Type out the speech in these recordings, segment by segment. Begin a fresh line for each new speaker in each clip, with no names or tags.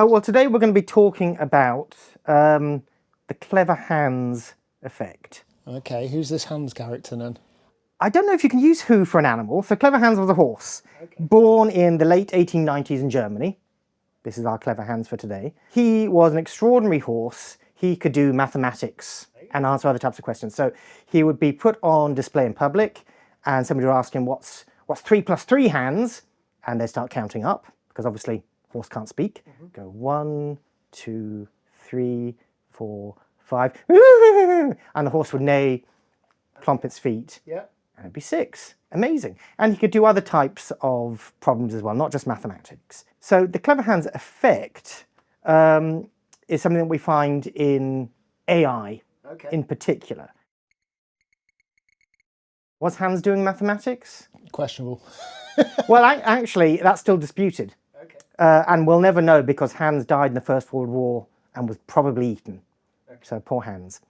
Well, today we're going to be talking about the clever hands effect.
Okay, who's this Hans character then?
I don't know if you can use who for an animal. So Clever Hans was a horse, born in the late 1890s in Germany. This is our Clever Hans for today. He was an extraordinary horse. He could do mathematics and answer other types of questions. So he would be put on display in public, and somebody would ask him, what's 3 plus 3 hands? And they start counting up, because obviously horse can't speak. Go 1, 2, 3, 4, 5. And the horse would neigh, plump its feet.
Yeah.
And it'd be 6. Amazing. And he could do other types of problems as well, not just mathematics. So the Clever Hands effect is something that we find in AI in particular. Was Hans doing mathematics?
Questionable.
Well, actually, that's still disputed. And we'll never know because Hans died in the First World War and was probably eaten. So poor Hans.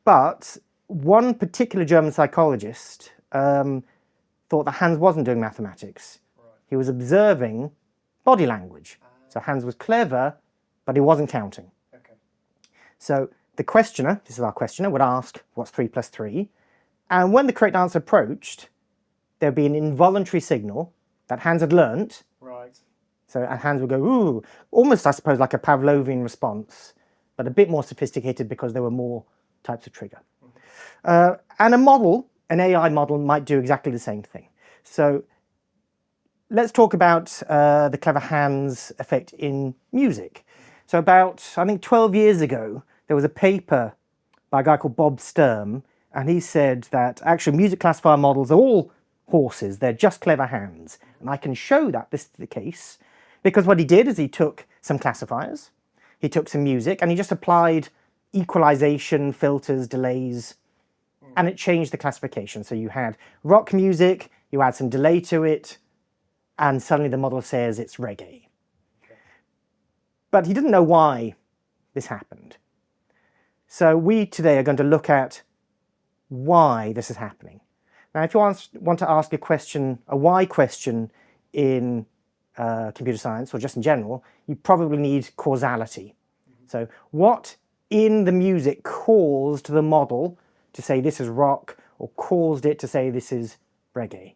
But one particular German psychologist thought that Hans wasn't doing mathematics. He was observing body language. So Hans was clever, but he wasn't counting. So the questioner, this is our questioner, would ask, what's 3 plus 3? And when the correct answer approached, there'd be an involuntary signal that Hans had learnt. So Hans would go, ooh, almost, I suppose, like a Pavlovian response, but a bit more sophisticated because there were more types of trigger. And a model, an AI model, might do exactly the same thing. So let's talk about the Clever Hands effect in music. So about, I think, 12 years ago, there was a paper by a guy called Bob Sturm, and he said that actually music classifier models are all horses, they're just clever hands. And I can show that this is the case, because what he did is he took some classifiers, he took some music, and he just applied equalization, filters, delays, and it changed the classification. So you had rock music, you add some delay to it, and suddenly the model says it's reggae. But he didn't know why this happened. So we today are going to look at why this is happening. Now, if you want to ask a question, a why question in computer science, or just in general, you probably need causality. So what in the music caused the model to say this is rock, or caused it to say this is reggae?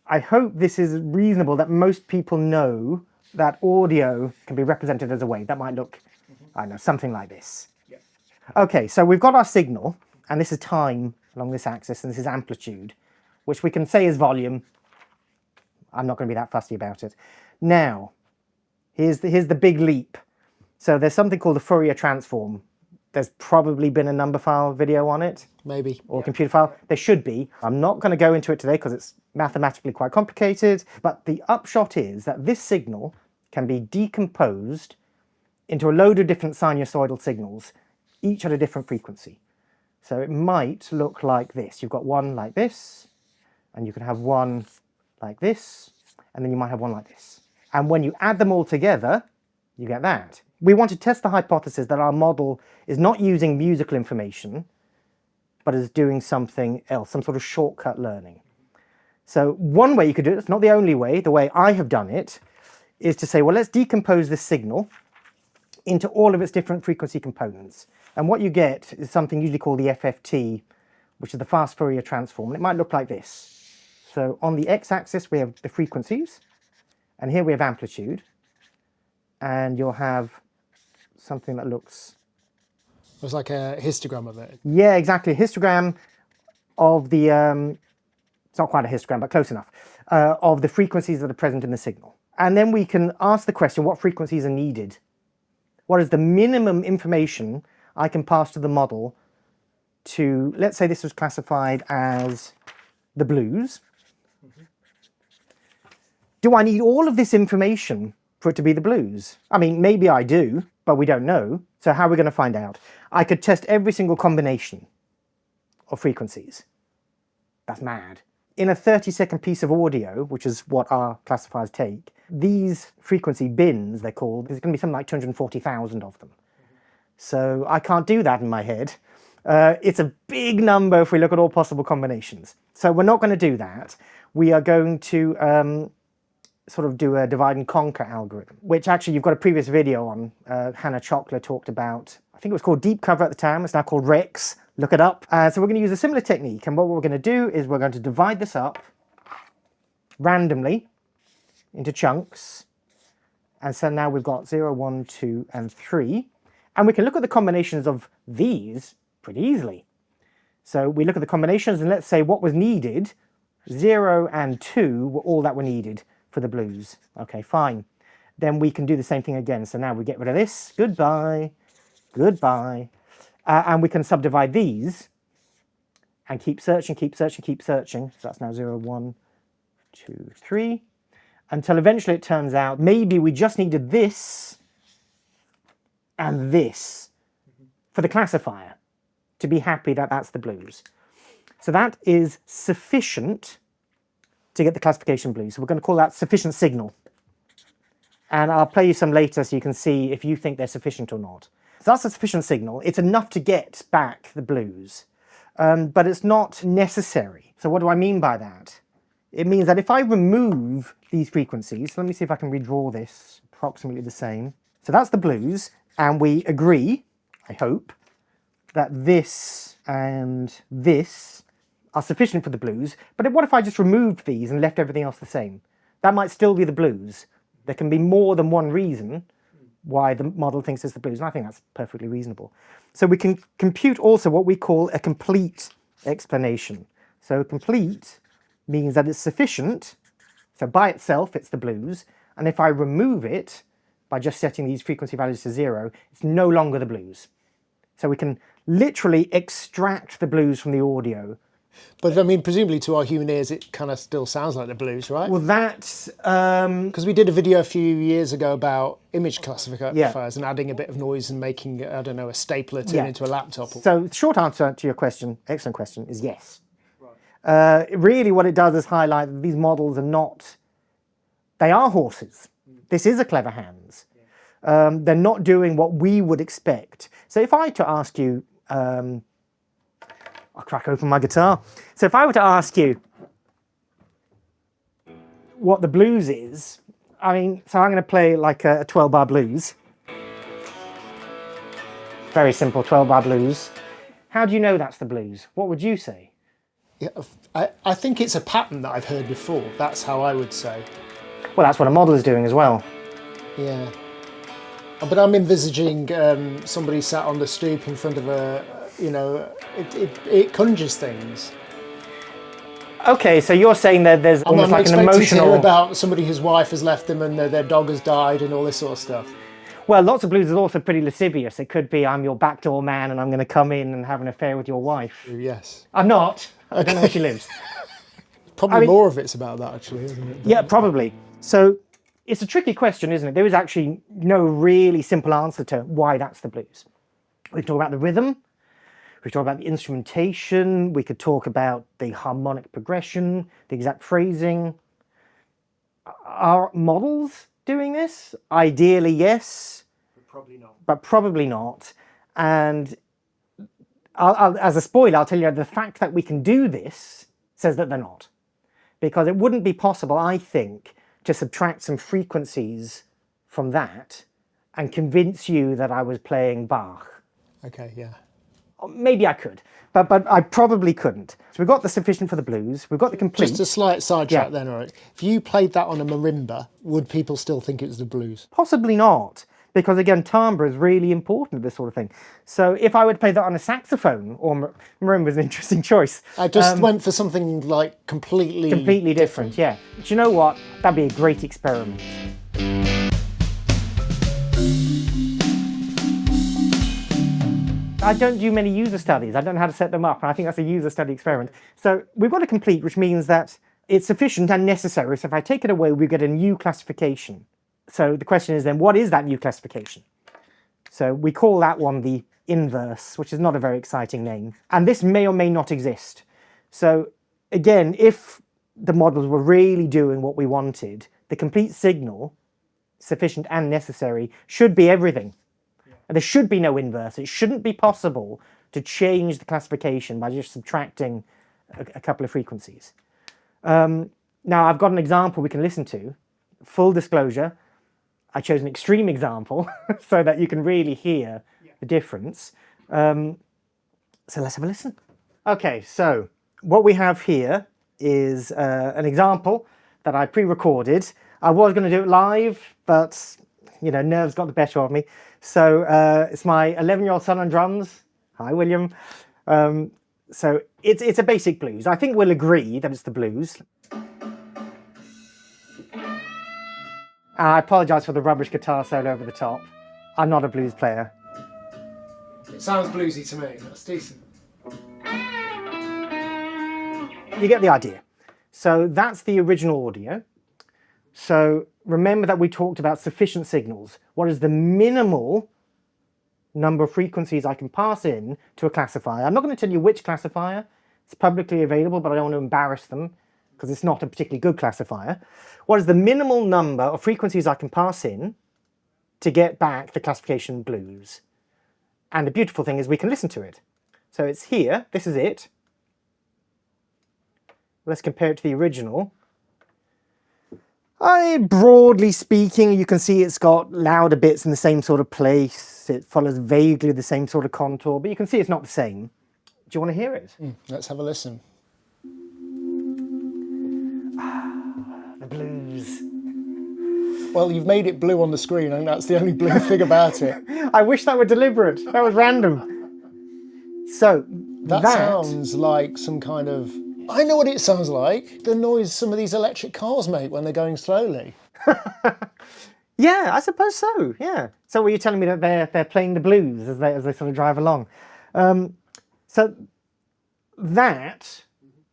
I hope this is reasonable, that most people know that audio can be represented as a wave. That might look, I don't know, something like this. Okay, so we've got our signal, and this is time along this axis, and this is amplitude, which we can say is volume. I'm not going to be that fussy about it. Now, here's the big leap. So there's something called the Fourier transform. There's probably been a Numberphile video on it.
Maybe.
Or Computerphile. There should be. I'm not going to go into it today because it's mathematically quite complicated. But the upshot is that this signal can be decomposed into a load of different sinusoidal signals, each at a different frequency. So it might look like this. You've got one like this, and you can have one like this, and then you might have one like this. And when you add them all together, you get that. We want to test the hypothesis that our model is not using musical information, but is doing something else, some sort of shortcut learning. So one way you could do it, it's not the only way, the way I have done it, is to say, well, let's decompose this signal into all of its different frequency components. And what you get is something usually called the FFT, which is the fast Fourier transform. And it might look like this. So on the x-axis, we have the frequencies, and here we have amplitude. And you'll have something that looks...
It's like a histogram of it.
Yeah, exactly. A histogram of the... it's not quite a histogram, but close enough. Of the frequencies that are present in the signal. And then we can ask the question, what frequencies are needed? What is the minimum information I can pass to the model to... Let's say this was classified as the blues. Do I need all of this information for it to be the blues? I mean, maybe I do, but we don't know. So how are we going to find out? I could test every single combination of frequencies. That's mad. In a 30-second piece of audio, which is what our classifiers take, these frequency bins, they're called, there's going to be something like 240,000 of them. So I can't do that in my head. It's a big number if we look at all possible combinations. So we're not going to do that. We are going to sort of do a divide and conquer algorithm, which actually you've got a previous video on. Hannah Chocolate talked about, I think it was called Deep Cover at the time, it's now called Rex, look it up. So we're going to use a similar technique, and what we're going to do is we're going to divide this up randomly into chunks. And so now we've got 0, 1, 2, and 3. And we can look at the combinations of these pretty easily. So we look at the combinations, and let's say what was needed, 0 and 2 were all that were needed for the blues. Okay, fine. Then we can do the same thing again. So now we get rid of this. Goodbye. Goodbye. And we can subdivide these and keep searching, keep searching, keep searching. So that's now 0, 1, 2, 3. Until eventually it turns out maybe we just needed this and this for the classifier to be happy that that's the blues. So that is sufficient to get the classification blues. So we're going to call that sufficient signal. And I'll play you some later so you can see if you think they're sufficient or not. So that's a sufficient signal. It's enough to get back the blues, but it's not necessary. So what do I mean by that? It means that if I remove these frequencies, let me see if I can redraw this approximately the same. So that's the blues, and we agree, I hope, that this and this are sufficient for the blues. But what if I just removed these and left everything else the same? That might still be the blues. There can be more than one reason why the model thinks it's the blues, and I think that's perfectly reasonable. So we can compute also what we call a complete explanation. So complete means that it's sufficient, so by itself it's the blues, and if I remove it by just setting these frequency values to 0, it's no longer the blues. So we can literally extract the blues from the audio.
But I mean, presumably to our human ears, it kind of still sounds like the blues, right?
Well, that's...
Because we did a video a few years ago about image classifiers
Yeah.
and adding a bit of noise and making, I don't know, a stapler turn into a laptop.
So the short answer to your question, excellent question, is yes. Really what it does is highlight that these models are not, they are horses. This is a clever hands. They're not doing what we would expect. So if I were to ask you, I'll crack open my guitar. So if I were to ask you what the blues is, I mean, so I'm going to play like a 12-bar blues. Very simple 12-bar blues. How do you know that's the blues? What would you say?
Yeah, I think it's a pattern that I've heard before. That's how I would say.
Well, that's what a model is doing as well.
Yeah. But I'm envisaging somebody sat on the stoop in front of a, you know, it conjures things.
Okay, so you're saying that there's almost like an
I'm expecting to
emotional...
hear about somebody whose wife has left them and their dog has died and all this sort of stuff.
Well, lots of blues is also pretty lascivious. It could be, I'm your backdoor man and I'm going to come in and have an affair with your wife.
Yes.
I'm not. I don't know where she lives.
Probably more of it's about that, actually, isn't it?
Yeah, probably. So it's a tricky question, isn't it? There is actually no really simple answer to why that's the blues. We can talk about the rhythm. We can talk about the instrumentation. We could talk about the harmonic progression, the exact phrasing. Are models doing this? Ideally, yes.
But probably not.
But probably not. And as a spoiler, I'll tell you the fact that we can do this says that they're not. Because it wouldn't be possible, I think, to subtract some frequencies from that and convince you that I was playing Bach.
Okay, yeah.
Maybe I could, but I probably couldn't. So we've got the sufficient for the blues, we've got the complete.
Just a slight sidetrack then, all right. If you played that on a marimba, would people still think it was the blues?
Possibly not, because again, timbre is really important to this sort of thing. So if I would play that on a saxophone, or marimba is an interesting choice.
I just went for something like completely
different, yeah. Do you know what? That'd be a great experiment. I don't do many user studies. I don't know how to set them up, and I think that's a user study experiment. So we've got a complete, which means that it's sufficient and necessary. So if I take it away, we get a new classification. So the question is then, what is that new classification? So we call that one the inverse, which is not a very exciting name. And this may or may not exist. So again, if the models were really doing what we wanted, the complete signal, sufficient and necessary, should be everything. And there should be no inverse. It shouldn't be possible to change the classification by just subtracting a couple of frequencies. Now, I've got an example we can listen to full disclosure, I chose an extreme example so that you can really hear the difference. So let's have a listen. Okay, so what we have here is an example that I pre-recorded. I was going to do it live, but nerves got the better of me. So it's my 11-year-old son on drums. Hi, William. So it's a basic blues. I think we'll agree that it's the blues. I apologise for the rubbish guitar solo over the top. I'm not a blues player.
It sounds bluesy to me. That's decent.
You get the idea. So that's the original audio. So remember that we talked about sufficient signals. What is the minimal number of frequencies I can pass in to a classifier? I'm not going to tell you which classifier. It's publicly available, but I don't want to embarrass them because it's not a particularly good classifier. What is the minimal number of frequencies I can pass in to get back the classification blues? And the beautiful thing is we can listen to it. So it's here. This is it. Let's compare it to the original. Broadly speaking, you can see it's got louder bits in the same sort of place. It follows vaguely the same sort of contour, but you can see it's not the same. Do you want to hear it?
Let's have a listen.
The blues.
Well, you've made it blue on the screen, and that's the only blue thing about it.
I wish that were deliberate. That was random. So
That sounds like some kind of... I know what it sounds like. The noise some of these electric cars make when they're going slowly.
Yeah, I suppose so. Yeah. So were you telling me that they're playing the blues as they sort of drive along? So that,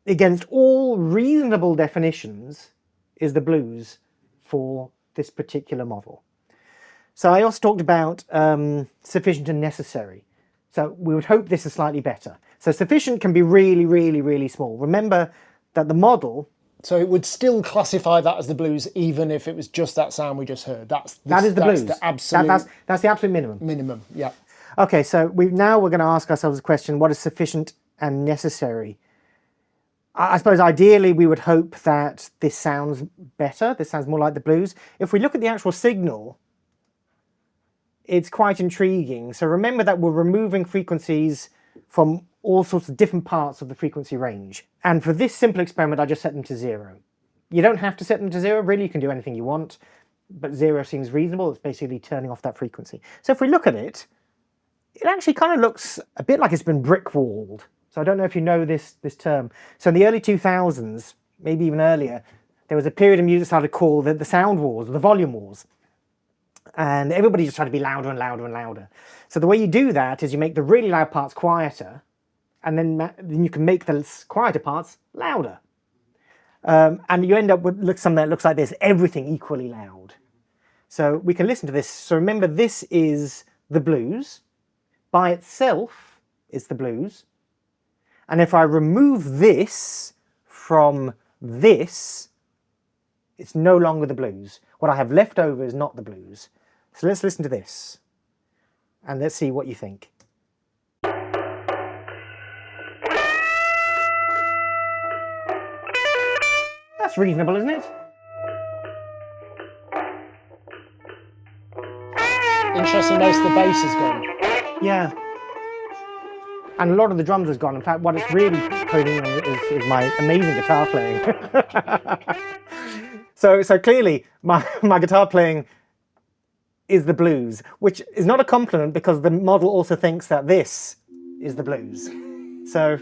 against all reasonable definitions, is the blues for this particular model. So I also talked about sufficient and necessary. So we would hope this is slightly better. So sufficient can be really, really, really small. Remember that the model...
So it would still classify that as the blues, even if it was just that sound we just heard.
That is the blues.
The absolute...
That's the absolute minimum.
Minimum, yeah.
Okay, so we're going to ask ourselves a question, what is sufficient and necessary? I suppose ideally we would hope that this sounds better. This sounds more like the blues. If we look at the actual signal, it's quite intriguing. So remember that we're removing frequencies from all sorts of different parts of the frequency range. And for this simple experiment, I just set them to 0. You don't have to set them to 0, really, you can do anything you want, but 0 seems reasonable. It's basically turning off that frequency. So if we look at it, it actually kind of looks a bit like it's been brick-walled. So I don't know if you know this term. So in the early 2000s, maybe even earlier, there was a period in music started called the sound wars, or the volume wars. And everybody just tried to be louder and louder and louder. So the way you do that is you make the really loud parts quieter, and then you can make the quieter parts louder. And you end up with something that looks like this, everything equally loud. So we can listen to this. So remember, this is the blues. By itself, it's the blues. And if I remove this from this, it's no longer the blues. What I have left over is not the blues. So let's listen to this. And let's see what you think. That's reasonable, isn't it?
Interesting, most of the bass has gone.
Yeah. And a lot of the drums has gone. In fact, what it's really honing on is my amazing guitar playing. So clearly, my guitar playing is the blues, which is not a compliment because the model also thinks that this is the blues. So,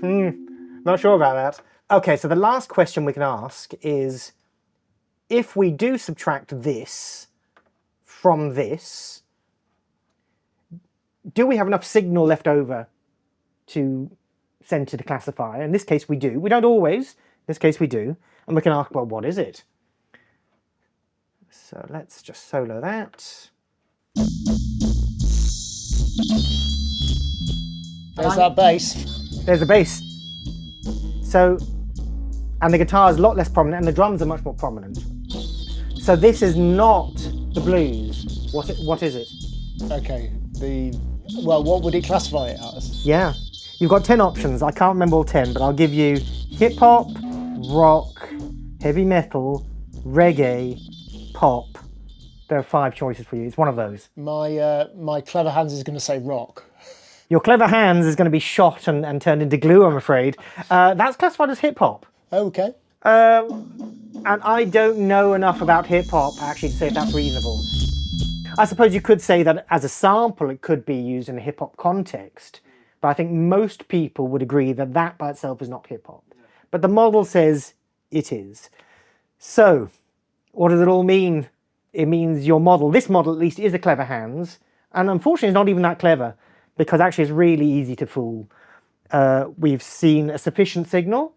not sure about that. Okay, so the last question we can ask is, if we do subtract this from this, do we have enough signal left over to send to the classifier? In this case we do. We don't always. In this case we do. And we can ask, well, what is it? So let's just solo that.
There's that bass.
There's the bass. So, and the guitar is a lot less prominent and the drums are much more prominent. So this is not the blues. What is it?
Okay, what would it classify it as?
Yeah. You've got 10 options. I can't remember all 10, but I'll give you hip-hop, rock, heavy metal, reggae, hop, there are 5 choices for you. It's one of those.
My clever hands is going to say rock.
Your clever hands is going to be shot and turned into glue, I'm afraid. That's classified as hip hop.
Okay.
And I don't know enough about hip hop actually to say if that's reasonable. I suppose you could say that as a sample it could be used in a hip hop context, but I think most people would agree that that by itself is not hip hop. But the model says it is. So, what does it all mean? It means your model, this model at least, is a clever hands, and unfortunately it's not even that clever, because actually it's really easy to fool. We've seen a sufficient signal,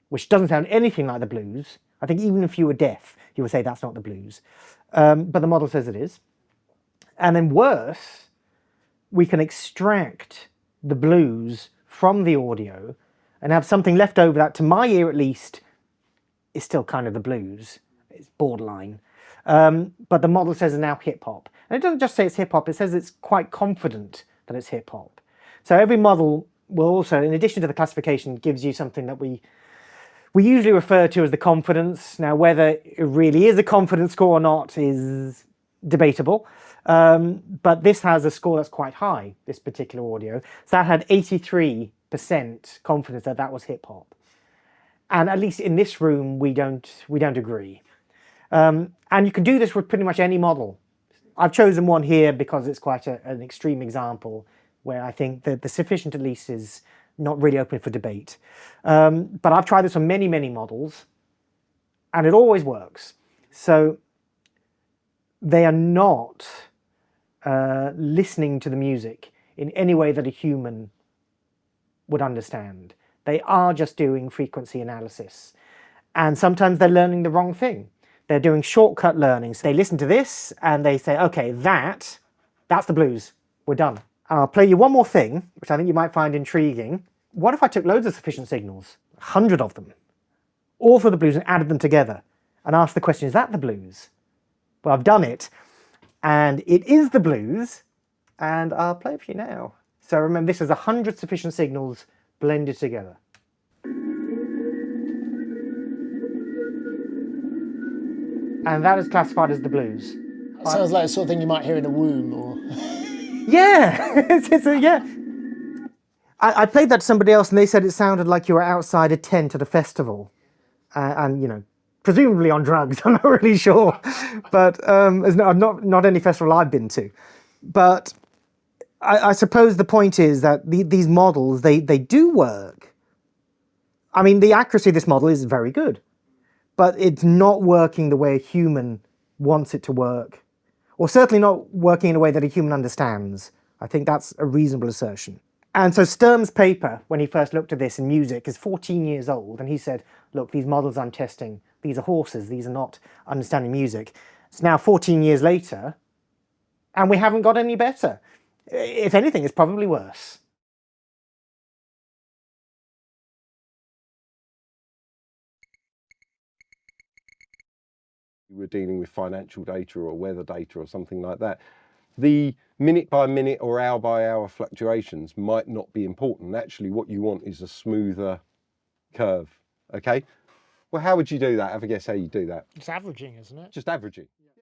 which doesn't sound anything like the blues. I think even if you were deaf, you would say that's not the blues. But the model says it is. And then worse, we can extract the blues from the audio and have something left over that, to my ear at least, is still kind of the blues. It's borderline. But the model says it's now hip-hop. And it doesn't just say it's hip-hop, it says it's quite confident that it's hip-hop. So every model will also, in addition to the classification, gives you something that we usually refer to as the confidence. Now, whether it really is a confidence score or not is debatable. But this has a score that's quite high, this particular audio. So that had 83% confidence that that was hip-hop. And at least in this room, we don't agree. And you can do this with pretty much any model. I've chosen one here because it's quite an extreme example where I think that the sufficient at least is not really open for debate. But I've tried this on many, many models, and it always works. So they are not listening to the music in any way that a human would understand. They are just doing frequency analysis. And sometimes they're learning the wrong thing. They're doing shortcut learning. So they listen to this and they say, okay, that's the blues. We're done. I'll play you one more thing, which I think you might find intriguing. What if I took loads of sufficient signals, 100 of them, all for the blues, and added them together and asked the question, is that the blues? Well, I've done it, and it is the blues, and I'll play it for you now. So remember, this is 100 sufficient signals blended together. And that is classified as the blues.
That sounds like the sort of thing you might hear in a womb, or...
Yeah, yeah. I played that to somebody else and they said it sounded like you were outside a tent at a festival. And you know, presumably on drugs, I'm not really sure. But it's not any festival I've been to. But I suppose the point is that these models, they do work. I mean, the accuracy of this model is very good. But it's not working the way a human wants it to work. Or certainly not working in a way that a human understands. I think that's a reasonable assertion. And so Sturm's paper, when he first looked at this in music, is 14 years old. And he said, look, these models I'm testing, these are horses. These are not understanding music. It's now 14 years later, and we haven't got any better. If anything, it's probably worse.
We're dealing with financial data or weather data or something like that, the minute by minute or hour by hour fluctuations might not be important. Actually, what you want is a smoother curve, okay? Well, how would you do that? Have a guess how you do that?
It's averaging, isn't it?
Just averaging.